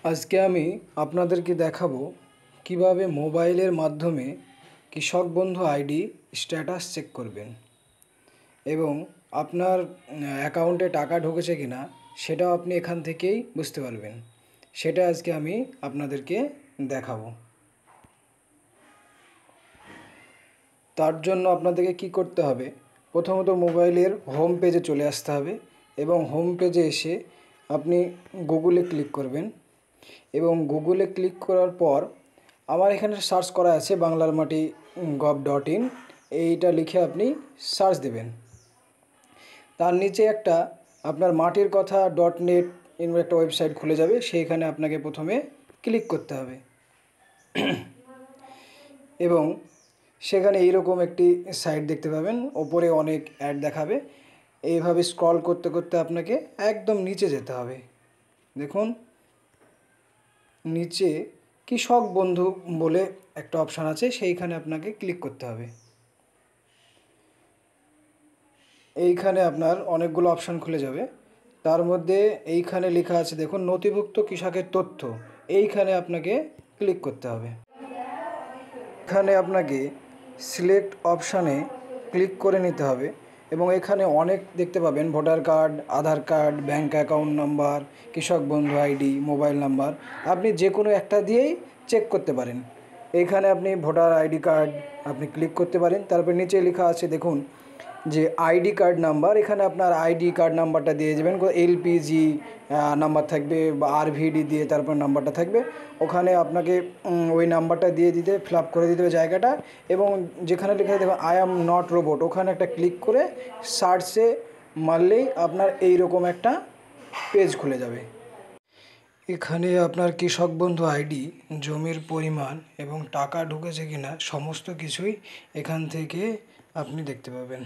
আজকে আমি আপনাদেরকে দেখাবো কিভাবে মোবাইলের মাধ্যমে কৃষক বন্ধু আইডি স্ট্যাটাস চেক করবেন এবং আপনার অ্যাকাউন্টে টাকা ঢুকেছে কিনা সেটাও আপনি এখান থেকেই বুঝতে পারবেন। সেটা আজকে আমি আপনাদেরকে দেখাবো। তার জন্য আপনাদেরকে কি করতে হবে, প্রথমত মোবাইলের হোম পেজে চলে আসতে হবে এবং হোম পেজে এসে আপনি গুগলে ক্লিক করবেন এবং গুগলে ক্লিক করার পর আমার এখানে সার্চ করা আছে banglarmati.gov.in, এইটা লিখে আপনি সার্চ দেবেন। তার নিচে একটা আপনার মাটির কথা .net একটা ওয়েবসাইট খুলে যাবে, সেইখানে আপনাকে প্রথমে ক্লিক করতে হবে এবং সেখানে এইরকম একটি সাইট দেখতে পাবেন, ওপরে অনেক অ্যাড দেখাবে। এইভাবে স্ক্রল করতে করতে আপনাকে একদম নিচে যেতে হবে। দেখুন নিচে কৃষক বন্ধু বলে একটা অপশান আছে, সেইখানে আপনাকে ক্লিক করতে হবে। এইখানে আপনার অনেকগুলো অপশান খুলে যাবে, তার মধ্যে এইখানে লেখা আছে দেখুন নথিভুক্ত কৃষকের তথ্য, এইখানে আপনাকে ক্লিক করতে হবে। এখানে আপনাকে সিলেক্ট অপশানে ক্লিক করে নিতে হবে এবং এখানে অনেক দেখতে পাবেন ভোটার কার্ড, আধার কার্ড, ব্যাঙ্ক অ্যাকাউন্ট নাম্বার, কৃষক বন্ধু আইডি, মোবাইল নাম্বার, আপনি যে কোনো একটা দিয়েই চেক করতে পারেন। এইখানে আপনি ভোটার আইডি কার্ড আপনি ক্লিক করতে পারেন। তারপর নিচে লেখা আছে দেখুন যে আইডি কার্ড নাম্বার, এখানে আপনার আইডি কার্ড নাম্বারটা দিয়ে দেবেন, এলপিজি নাম্বার থাকবে বা আরভিডি দিয়ে তারপর নাম্বারটা থাকবে, ওখানে আপনাকে ওই নাম্বারটা দিয়ে দিতে ফিল আপ করে দিতে হবে জায়গাটা। এবং যেখানে লেখা দেখুন আই অ্যাম নট রোবট, ওখানে একটা ক্লিক করে সার্চে মারলেই আপনার এইরকম একটা পেজ খুলে যাবে। এখানে আপনার কৃষক বন্ধু আইডি, জমির পরিমাণ এবং টাকা ঢুকেছে কিনা সমস্ত কিছুই এখান থেকে আপনি দেখতে পাবেন।